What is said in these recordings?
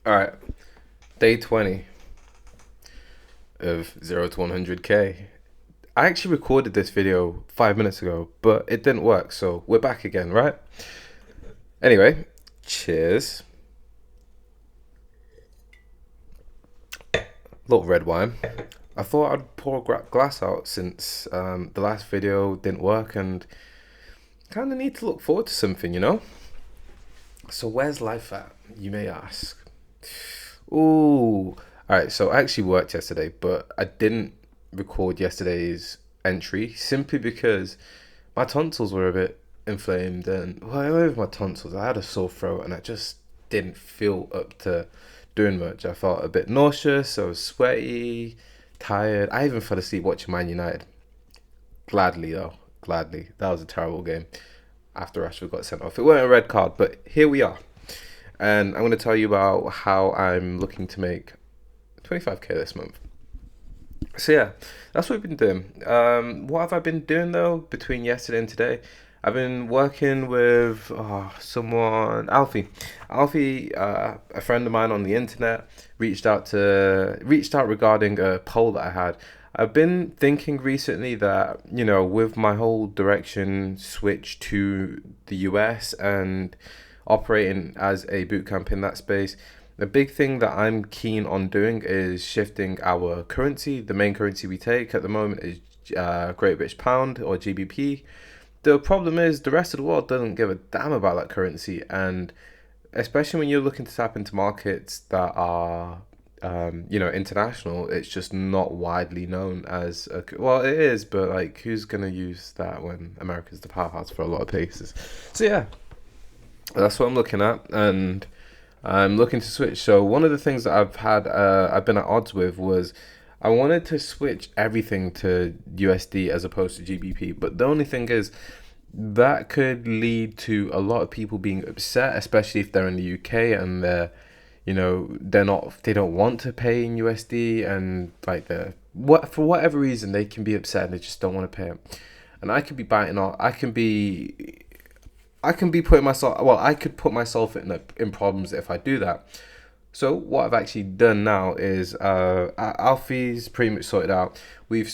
All right, day 20 of 0 to 100K. I actually recorded this video 5 minutes ago, but it didn't work, so we're back again, right? Anyway, cheers. Little red wine. I thought I'd pour a glass out since the last video didn't work and kind of need to look forward to something, you know? So, where's life at, you may ask? Ooh. Alright, so I actually worked yesterday, but I didn't record yesterday's entry simply because my tonsils were a bit inflamed and well, over my tonsils, I had a sore throat and I just didn't feel up to doing much. I felt a bit nauseous, I was sweaty, tired. I even fell asleep watching Man United. Gladly though, gladly. That was a terrible game after Rashford got sent off. It wasn't a red card, but here we are. And I'm going to tell you about how I'm looking to make 25K this month. So yeah, that's what we've been doing. What have I been doing though between yesterday and today? I've been working with someone, Alfie. Alfie, a friend of mine on the internet, reached out regarding a poll that I had. I've been thinking recently that with my whole direction switch to the US and operating as a bootcamp in that space, the big thing that I'm keen on doing is shifting our currency. The main currency we take at the moment is Great British Pound or GBP. The problem is the rest of the world doesn't give a damn about that currency, and especially when you're looking to tap into markets that are international, it's just not widely known as well, it is, but like who's gonna use that when America's the powerhouse for a lot of places? So yeah, that's what I'm looking at, and I'm looking to switch. So one of the things that I've been at odds with was I wanted to switch everything to USD as opposed to GBP. But the only thing is that could lead to a lot of people being upset, especially if they're in the UK and they don't want to pay in USD, and like for whatever reason they can be upset and they just don't want to pay it. And I could be biting off. I can be putting myself. Well, I could put myself in problems if I do that. So what I've actually done now is Alfie's pretty much sorted out. We've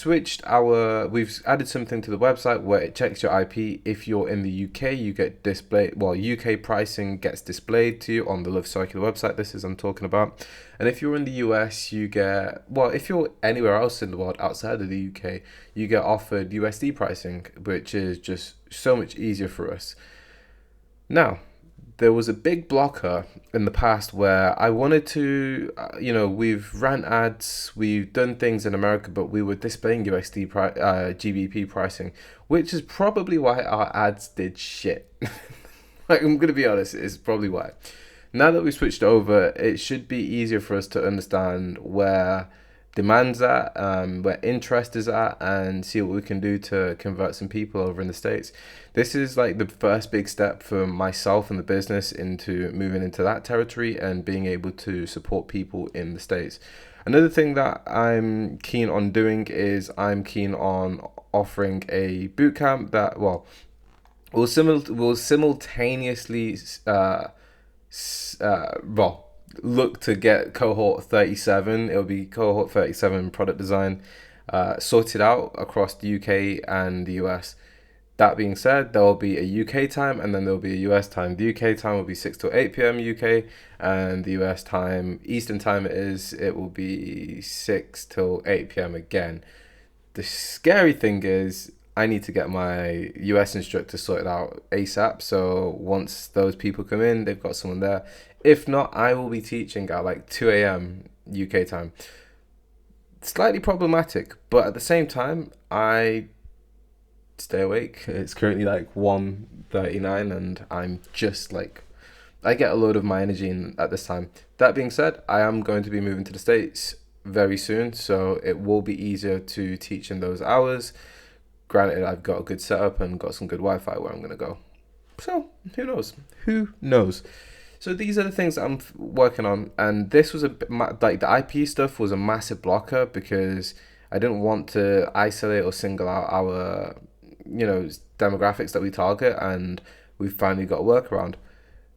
added something to the website where it checks your IP. If you're in the UK, you get displayed. Well, UK pricing gets displayed to you on the Love Circular website. This is I'm talking about. And if you're in the US, you get if you're anywhere else in the world outside of the UK, you get offered USD pricing, which is just so much easier for us. Now, there was a big blocker in the past where I wanted to, we've ran ads, we've done things in America, but we were displaying GBP pricing, which is probably why our ads did shit. Like, I'm going to be honest, it's probably why. Now that we switched over, it should be easier for us to understand where demand's at, where interest is at, and see what we can do to convert some people over in the States. This is like the first big step for myself and the business into moving into that territory and being able to support people in the States. Another thing that I'm keen on doing is I'm keen on offering a bootcamp that will simultaneously look to get cohort 37. It'll be cohort 37 product design sorted out across the UK and the US. That being said, there will be a UK time and then there'll be a US time. The UK time will be 6 to 8 p.m. UK, and the US time, Eastern time it will be 6 till 8 p.m. again. The scary thing is I need to get my US instructor sorted out ASAP. So once those people come in, they've got someone there. If not, I will be teaching at like 2 a.m. UK time. Slightly problematic, but at the same time, I stay awake. It's currently like 1:39, and I'm just like I get a load of my energy in at this time. That being said, I am going to be moving to the States very soon, so it will be easier to teach in those hours. Granted, I've got a good setup and got some good Wi-Fi where I'm gonna go. So who knows? Who knows? So these are the things that I'm working on, and this was like the IP stuff was a massive blocker because I didn't want to isolate or single out our demographics that we target, and we finally got a workaround.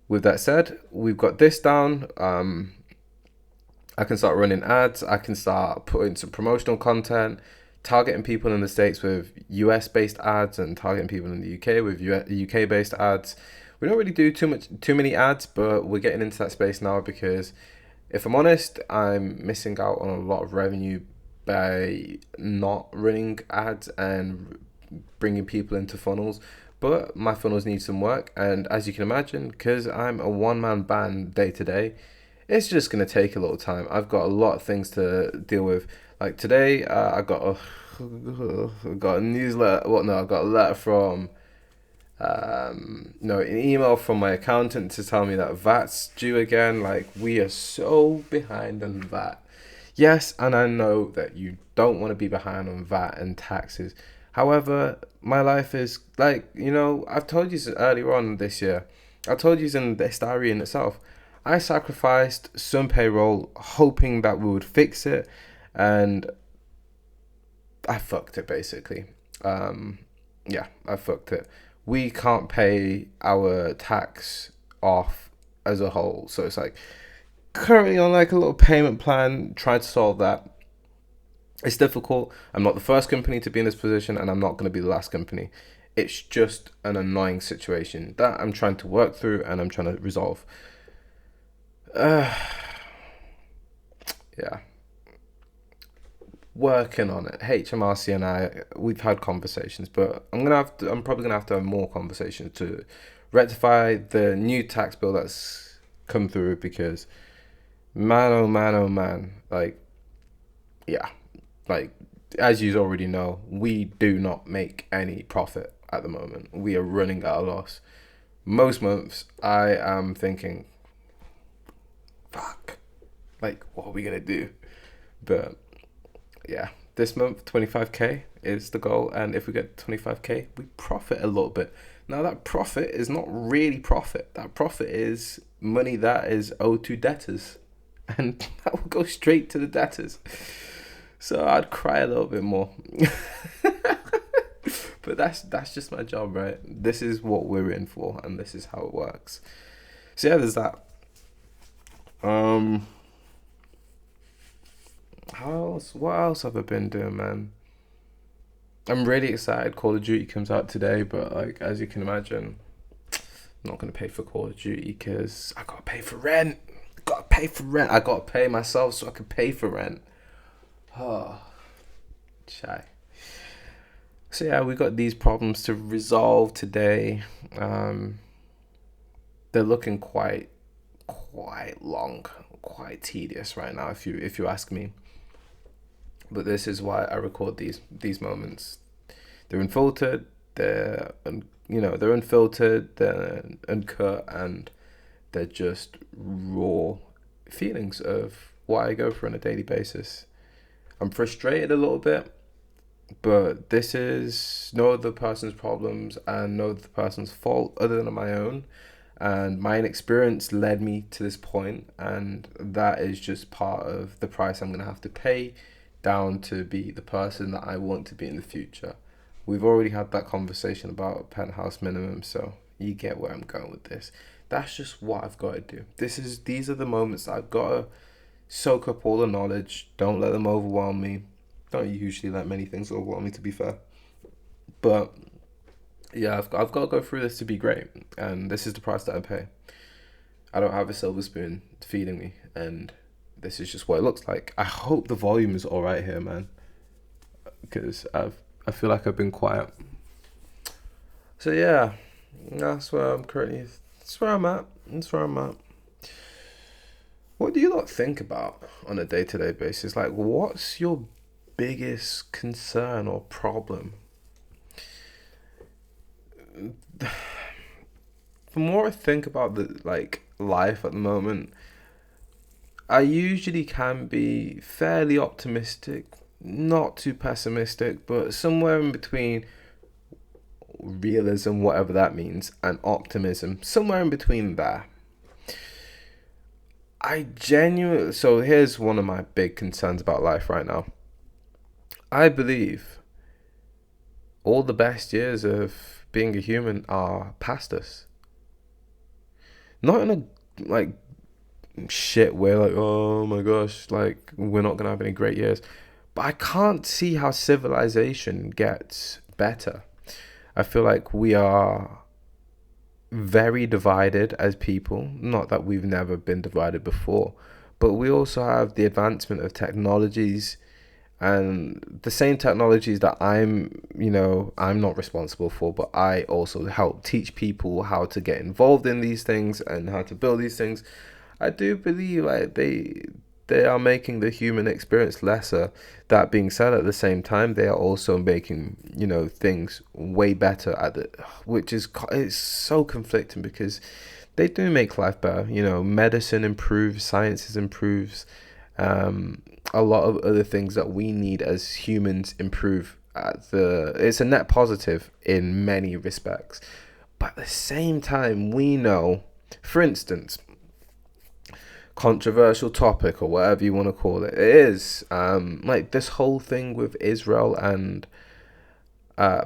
With that said, we've got this down. I can start running ads. I can start putting some promotional content, targeting people in the States with US based ads, and targeting people in the UK with UK based ads. We don't really do too many ads, but we're getting into that space now because, if I'm honest, I'm missing out on a lot of revenue by not running ads and bringing people into funnels. But my funnels need some work, and as you can imagine, because I'm a one-man band day to day, it's just gonna take a little time. I've got a lot of things to deal with. Like today, I got got a newsletter. Well, no, I got a letter from no, an email from my accountant to tell me that VAT's due again. Like, we are so behind on VAT. Yes, and I know that you don't want to be behind on VAT and taxes. However, my life is like, I've told you earlier on this year, I told you in this diary in itself, I sacrificed some payroll hoping that we would fix it, and I fucked it basically. Yeah, I fucked it. We can't pay our tax off as a whole. So it's like currently on like a little payment plan, trying to solve that. It's difficult. I'm not the first company to be in this position, and I'm not going to be the last company. It's just an annoying situation that I'm trying to work through and I'm trying to resolve. Yeah. Working on it. HMRC and we've had conversations, but I'm probably gonna have to have more conversations to rectify the new tax bill that's come through, because man, oh man, oh man, like, yeah, like, as you already know, we do not make any profit at the moment. We are running at a loss. Most months I am thinking, fuck, like, what are we gonna do? But yeah, this month 25k is the goal, and if we get 25k, we profit a little bit. Now that profit is not really profit. That profit is money that is owed to debtors, and that will go straight to the debtors. So I'd cry a little bit more. But that's just my job, right? This is what we're in for, and this is how it works. So yeah, there's that. What else have I been doing, man? I'm really excited. Call of Duty comes out today, but like, as you can imagine, I'm not gonna pay for Call of Duty because I gotta pay for rent. I gotta pay myself so I can pay for rent. Oh, shy. So yeah, we got these problems to resolve today. They're looking quite long, quite tedious right now, if you ask me. But this is why I record these moments. They're unfiltered. They're unfiltered. They're uncut, and they're just raw feelings of what I go through on a daily basis. I'm frustrated a little bit, but this is no other person's problems and no other person's fault other than my own. And my inexperience led me to this point, and that is just part of the price I'm going to have to pay down to be the person that I want to be in the future. We've already had that conversation about penthouse minimum, so you get where I'm going with this. That's just what I've got to do. These are the moments that I've got to soak up all the knowledge. Don't let them overwhelm me. Don't usually let many things overwhelm me, to be fair. But yeah, I've got to go through this to be great, and this is the price that I pay. I don't have a silver spoon feeding me, and this is just what it looks like. I hope the volume is all right here, man, because I feel like I've been quiet. So yeah, that's where I'm currently. That's where I'm at. What do you lot think about on a day-to-day basis? Like, what's your biggest concern or problem? The more I think about the life at the moment, I usually can be fairly optimistic, not too pessimistic, but somewhere in between realism, whatever that means, and optimism, somewhere in between there. So here's one of my big concerns about life right now. I believe all the best years of being a human are past us. Not in a shit where like, oh my gosh, like we're not gonna have any great years. But I can't see how civilization gets better. I feel like we are very divided as people. Not that we've never been divided before, but we also have the advancement of technologies, and the same technologies that I'm not responsible for, but I also help teach people how to get involved in these things and how to build these things. I do believe like they are making the human experience lesser. That being said, at the same time, they are also making things way better at the, which is it's so conflicting because they do make life better. Medicine improves, sciences improves, a lot of other things that we need as humans improve. It's a net positive in many respects, but at the same time, we know, for instance, controversial topic or whatever you want to call it, it is like this whole thing with Israel and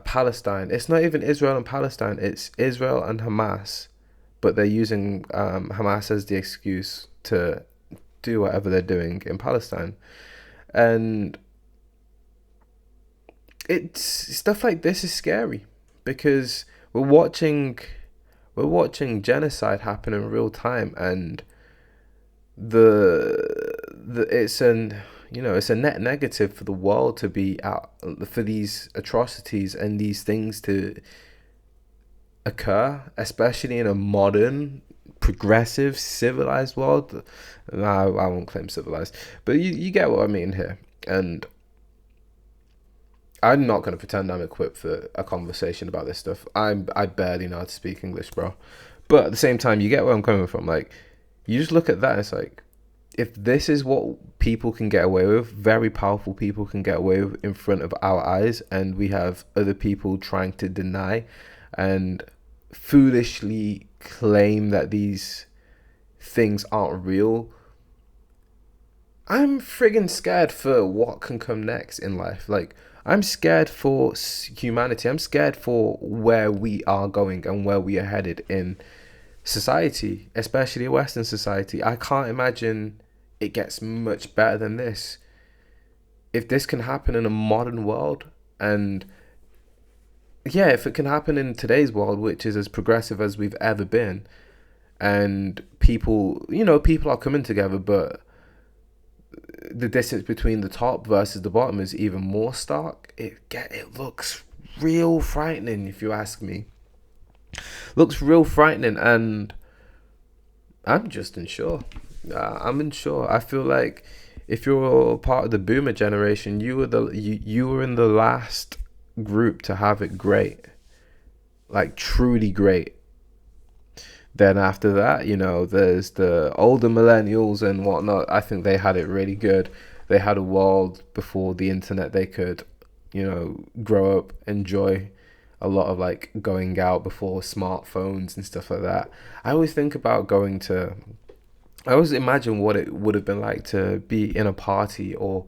Palestine. It's not even Israel and Palestine, it's Israel and Hamas, but they're using Hamas as the excuse to do whatever they're doing in Palestine. And it's stuff like this is scary because we're watching genocide happen in real time, and the it's a net negative for the world to be out, for these atrocities and these things to occur, especially in a modern, progressive, civilized world. No, I won't claim civilized, but you get what I mean here. And I'm not going to pretend I'm equipped for a conversation about this stuff. I barely know how to speak English, bro. But at the same time, you get where I'm coming from. Like, you just look at that and it's like, if this is what people can get away with, very powerful people can get away with in front of our eyes, and we have other people trying to deny and foolishly claim that these things aren't real, I'm friggin' scared for what can come next in life. Like, I'm scared for humanity. I'm scared for where we are going and where we are headed in society, especially Western society. I can't imagine it gets much better than this. If this can happen in a modern world, and yeah, if it can happen in today's world, which is as progressive as we've ever been, and people are coming together, but the distance between the top versus the bottom is even more stark. It looks real frightening, if you ask me. Looks real frightening, and I'm just unsure. I'm unsure. I feel like if you're part of the boomer generation, you were in the last group to have it great, like truly great. Then after that, there's the older millennials and whatnot. I think they had it really good. They had a world before the internet. They could, grow up, enjoy a lot of like going out before smartphones and stuff like that. I always think about I always imagine what it would have been like to be in a party or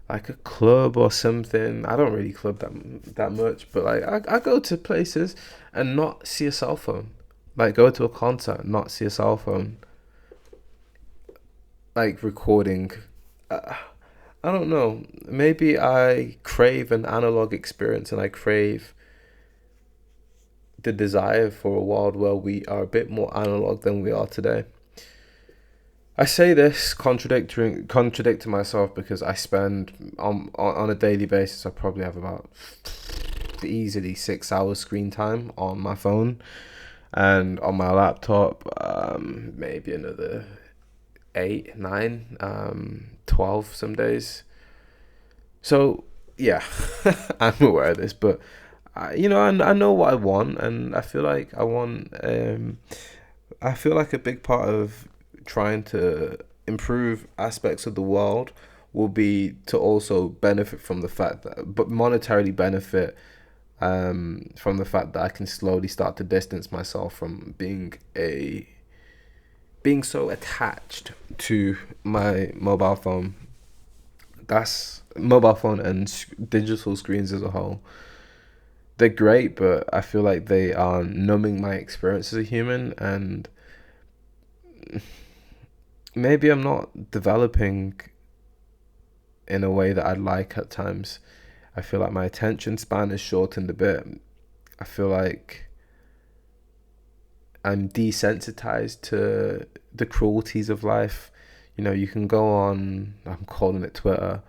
like a club or something. I don't really club that much, but like I go to places and not see a cell phone. Like, go to a concert, not see a cell phone. Like, recording. I don't know. Maybe I crave an analog experience, and I crave the desire for a world where we are a bit more analog than we are today. I say this contradicting myself because I spend on a daily basis. I probably have about easily 6 hours screen time on my phone. And on my laptop, maybe another 8, 9, 12 some days. So, yeah, I'm aware of this, but, I know what I want, and I feel like I feel like a big part of trying to improve aspects of the world will be to also benefit from the fact that, but monetarily benefit from the fact that I can slowly start to distance myself from being so attached to my mobile phone. That's mobile phone and digital screens as a whole. They're great, but I feel like they are numbing my experience as a human, and maybe I'm not developing in a way that I'd like at times. I feel like my attention span is shortened a bit. I feel like I'm desensitized to the cruelties of life. You know, you can go on, I'm calling it Twitter,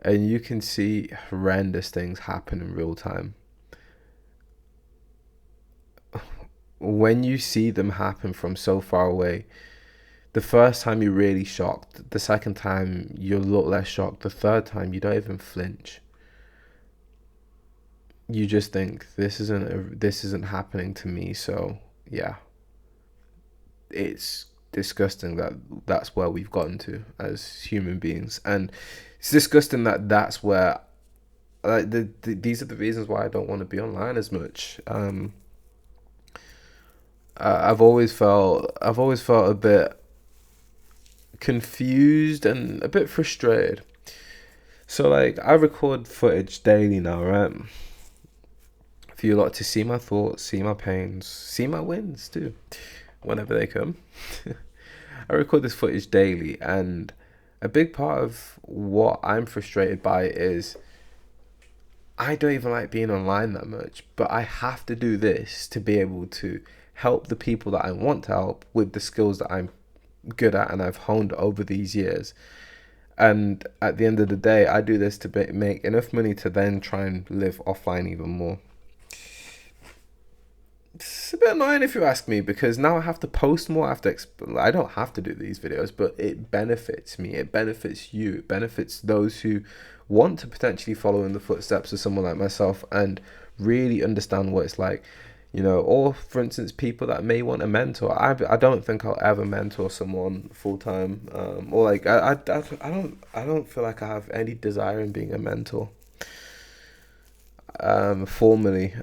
and you can see horrendous things happen in real time. When you see them happen from so far away, the first time you're really shocked, the second time you're a lot less shocked, the third time you don't even flinch. You just think this isn't happening to me, so yeah. It's disgusting that that's where we've gotten to as human beings, and it's disgusting that that's where like these are the reasons why I don't want to be online as much. I've always felt a bit confused and a bit frustrated. So like I record footage daily now, right? For you lot to see my thoughts, see my pains, see my wins too, whenever they come. I record this footage daily, and a big part of what I'm frustrated by is I don't even like being online that much, but I have to do this to be able to help the people that I want to help with the skills that I'm good at and I've honed over these years. And at the end of the day, I do this to make enough money to then try and live offline even more. It's a bit annoying if you ask me, because now I have to post more. I don't have to do these videos, but it benefits me. It benefits you. It benefits those who want to potentially follow in the footsteps of someone like myself and really understand what it's like. You know, or for instance, people that may want a mentor. I don't think I'll ever mentor someone full time. Or like I don't feel like I have any desire in being a mentor. Formally,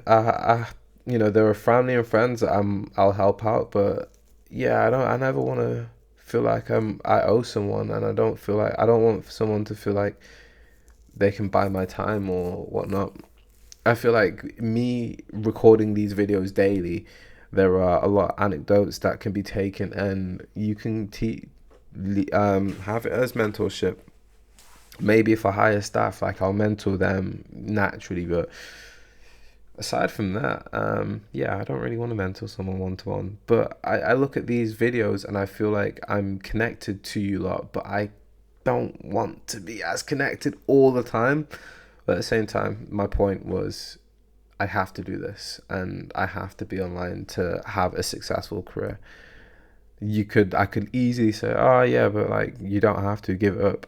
there are family and friends that I'll help out, but yeah, I never want to feel like I owe someone, and I don't want someone to feel like they can buy my time or whatnot. I feel like me recording these videos daily, there are a lot of anecdotes that can be taken, and you can have it as mentorship. Maybe if I hire staff, like I'll mentor them naturally, but aside from that, yeah, I don't really want to mentor someone one to one. But I look at these videos and I feel like I'm connected to you lot, but I don't want to be as connected all the time. But at the same time, my point was I have to do this and I have to be online to have a successful career. I could easily say, oh yeah, but like you don't have to give it up.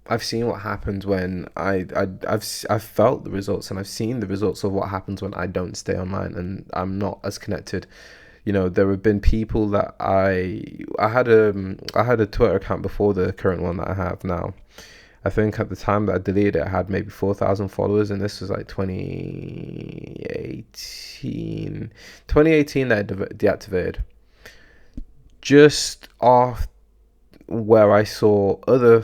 I've seen what happens when I've felt the results, and I've seen the results of what happens when I don't stay online and I'm not as connected. You know, there have been people that I had a Twitter account before the current one that I have now. I think at the time that I deleted it, I had maybe 4,000 followers, and this was like 2018. 2018 that I deactivated. Just off where I saw other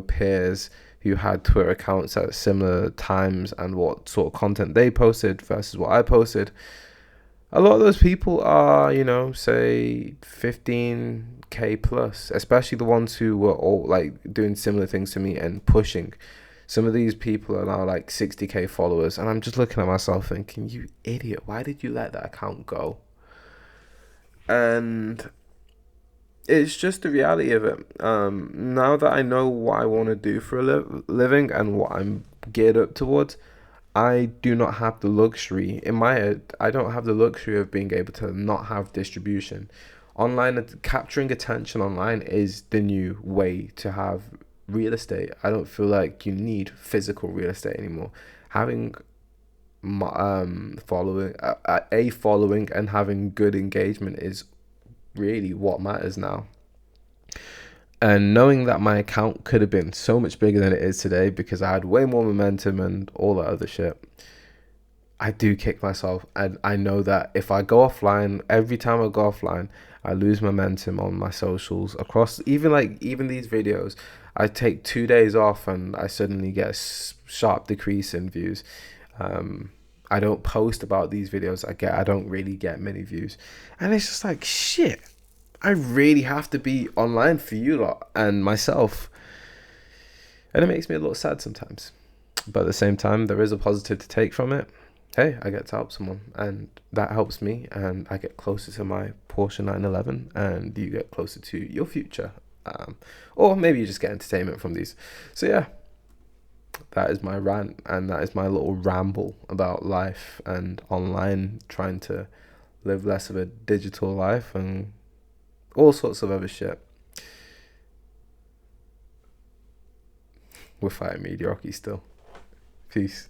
peers who had Twitter accounts at similar times and what sort of content they posted versus what I posted. A lot of those people are, say 15k plus, especially the ones who were all like doing similar things to me and pushing. Some of these people are now like 60k followers, and I'm just looking at myself thinking, you idiot, why did you let that account go? And it's just the reality of it. Now that I know what I want to do for a living and what I'm geared up towards, I do not have the luxury in my head. I don't have the luxury of being able to not have distribution. Capturing attention online is the new way to have real estate. I don't feel like you need physical real estate anymore. Having following and having good engagement is really what matters now. And knowing that my account could have been so much bigger than it is today because I had way more momentum and all that other shit, I do kick myself. And I know that if I go offline, every time I go offline, I lose momentum on my socials across even these videos. I take 2 days off and I suddenly get a sharp decrease in views. I don't post about these videos I don't really get many views. And it's just like, shit, I really have to be online for you lot and myself. And it makes me a little sad sometimes. But at the same time, there is a positive to take from it. Hey, I get to help someone, and that helps me, and I get closer to my Porsche 911, and you get closer to your future. Or maybe you just get entertainment from these. So yeah, that is my rant, and that is my little ramble about life and online, trying to live less of a digital life and all sorts of other shit. We're fighting mediocrity still. Peace.